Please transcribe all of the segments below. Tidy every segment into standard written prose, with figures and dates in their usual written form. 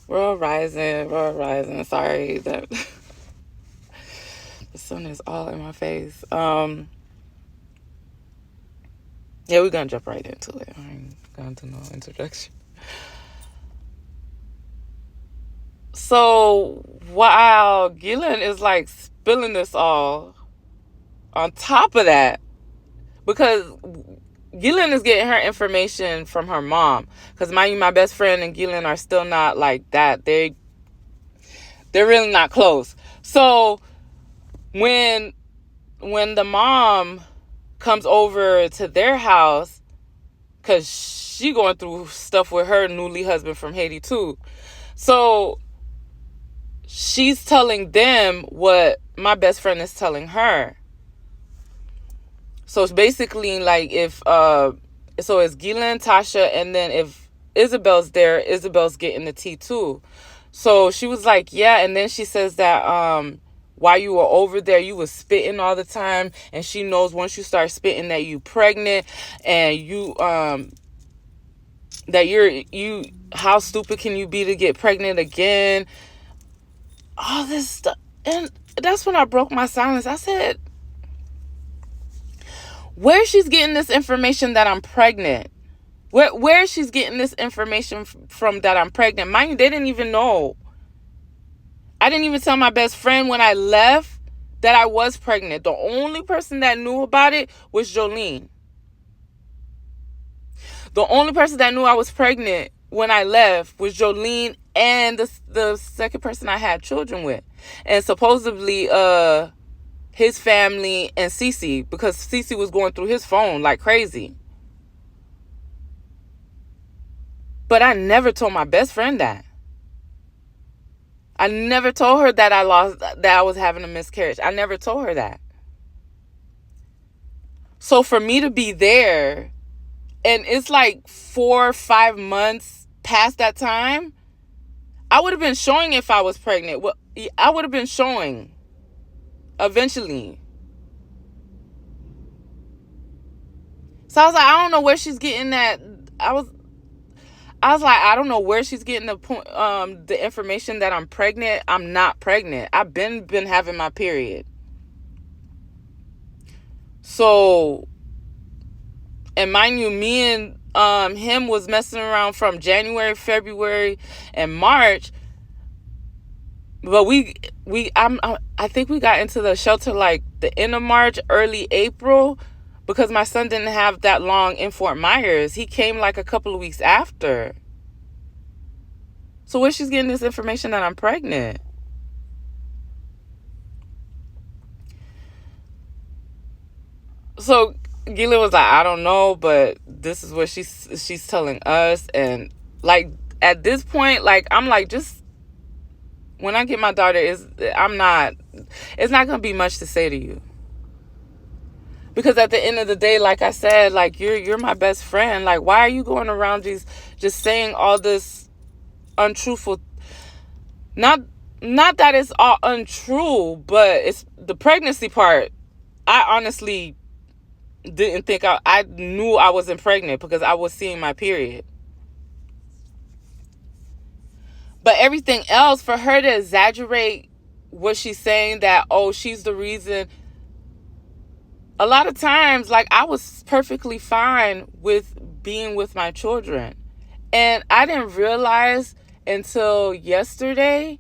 We're all rising. We're all rising. Sorry that the sun is all in my face. Yeah, we're gonna jump right into it. I ain't gonna do no introduction. So while Gillian is like spilling this all, on top of that, because Gillian is getting her information from her mom. Because mind you, my best friend and Gillian are still not like that. They're really not close. So when the mom comes over to their house, because she going through stuff with her newly husband from Haiti too. So she's telling them what my best friend is telling her. So it's basically like if so it's Gillian, Tasha, and then if Isabel's there, Isabel's getting the tea too. So she was like, yeah, and then she says that while you were over there, you was spitting all the time, and she knows once you start spitting that you pregnant, and you that you how stupid can you be to get pregnant again? All this stuff, and that's when I broke my silence. I said, where she's getting this information that I'm pregnant? Where she's getting this information from that I'm pregnant? Mind you, they didn't even know. I didn't even tell my best friend when I left that I was pregnant. The only person that knew about it was Jolene. The only person that knew I was pregnant when I left was Jolene and the second person I had children with. And supposedly his family and Cece, because Cece was going through his phone like crazy. But I never told my best friend that. I never told her that I was having a miscarriage. I never told her that. So for me to be there, and it's like 4 or 5 months past that time, I would have been showing if I was pregnant. Well, I would have been showing eventually. So I was like, I don't know where she's getting that. I was like, I don't know where she's getting the information that I'm pregnant. I'm not pregnant. I've been having my period. So, and mind you, me and him was messing around from January, February, and March. But I think we got into the shelter like the end of March, early April, because my son didn't have that long in Fort Myers. He came like a couple of weeks after. So where she's getting this information that I'm pregnant? So Gila was like, I don't know, but this is what she's telling us. And like at this point, like I'm like, just when I get my daughter, it's not gonna be much to say to you. Because at the end of the day, like I said, like you're my best friend. Like, why are you going around just saying all this untruthful? Not that it's all untrue, but it's the pregnancy part. I honestly didn't think I knew I wasn't pregnant because I was seeing my period. But everything else, for her to exaggerate what she's saying, that, oh, she's the reason. A lot of times, like, I was perfectly fine with being with my children. And I didn't realize until yesterday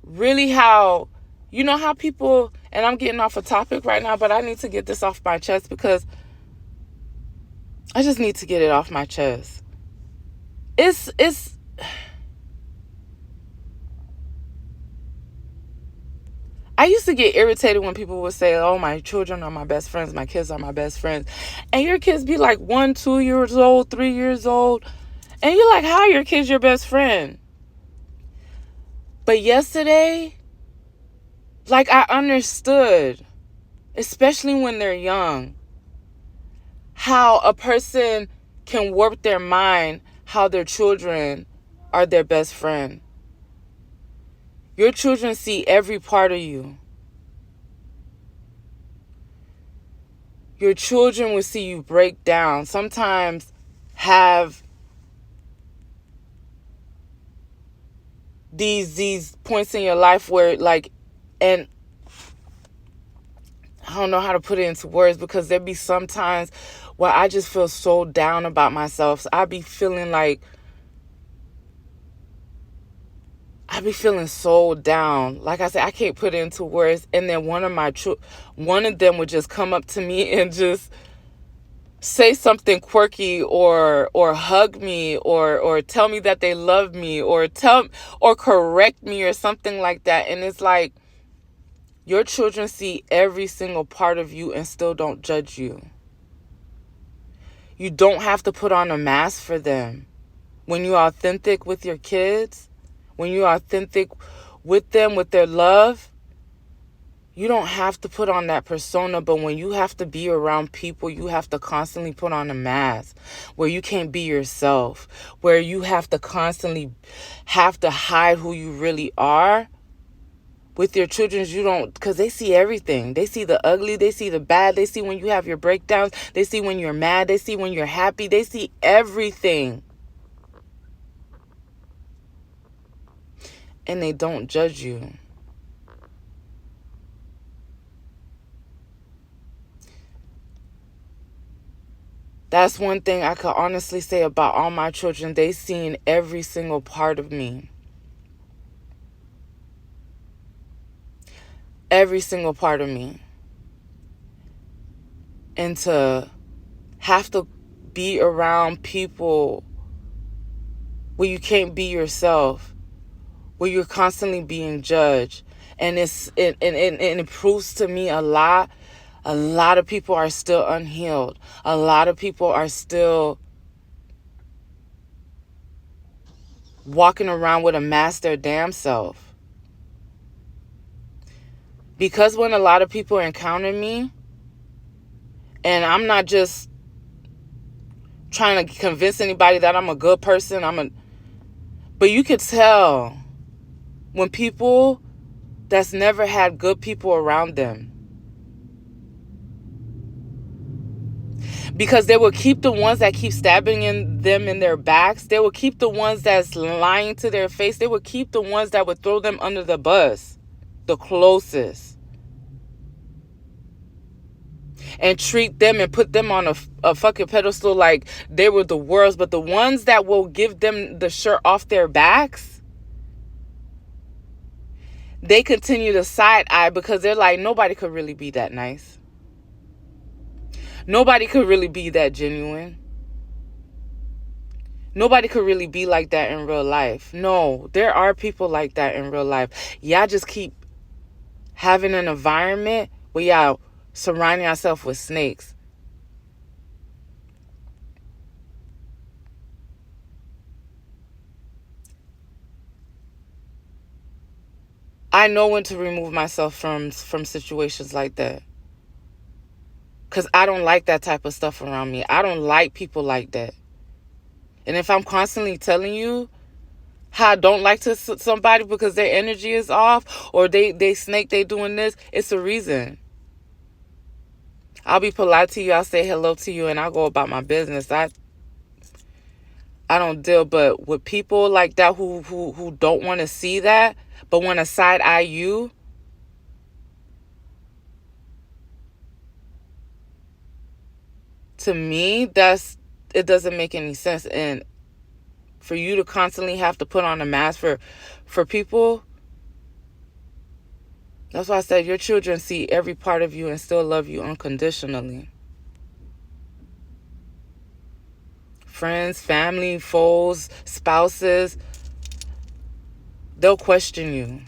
really how, you know how people, and I'm getting off a topic right now, but I need to get this off my chest because I just need to get it off my chest. It's I used to get irritated when people would say, oh, my children are my best friends, my kids are my best friends. And your kids be like 1, 2 years old, 3 years old. And you're like, how are your kids your best friend? But yesterday, like, I understood, especially when they're young, how a person can warp their mind, how their children are their best friend. Your children see every part of you. Your children will see you break down. Sometimes have these points in your life where like, and I don't know how to put it into words, because there be some times where I just feel so down about myself. I be feeling so down. Like I said, I can't put it into words. And then one of them would just come up to me and just say something quirky, or hug me, or tell me that they love me, or correct me or something like that. And it's like, your children see every single part of you and still don't judge you. You don't have to put on a mask for them. When you're authentic with your kids, when you're authentic with them, with their love, you don't have to put on that persona. But when you have to be around people, you have to constantly put on a mask where you can't be yourself, where you have to constantly have to hide who you really are. With your children, you don't, because they see everything. They see the ugly, they see the bad, they see when you have your breakdowns, they see when you're mad, they see when you're happy, they see everything. And they don't judge you. That's one thing I could honestly say about all my children. They seen every single part of me. Every single part of me. And to have to be around people where you can't be yourself, where you're constantly being judged, and it proves to me a lot of people are still unhealed. A lot of people are still walking around with a mask their damn self. Because when a lot of people encounter me, and I'm not just trying to convince anybody that I'm a good person, but you could tell when people that's never had good people around them, because they will keep the ones that keep stabbing them in their backs. They will keep the ones that's lying to their face. They will keep the ones that would throw them under the bus, the closest, and treat them and put them on a fucking pedestal like they were the worst. But the ones that will give them the shirt off their backs, they continue to side eye, because they're like, nobody could really be that nice. Nobody could really be that genuine. Nobody could really be like that in real life. No, there are people like that in real life. Y'all just keep having an environment where y'all surrounding yourself with snakes. I know when to remove myself from situations like that, because I don't like that type of stuff around me. I don't like people like that. And if I'm constantly telling you how I don't like to somebody because their energy is off, or they snake, they doing this, it's a reason. I'll be polite to you, I'll say hello to you, and I'll go about my business. I don't deal but with people like that who don't want to see that, but want to side eye you. To me, it doesn't make any sense. And for you to constantly have to put on a mask for people, that's why I said your children see every part of you and still love you unconditionally. Friends, family, foes, spouses, they'll question you.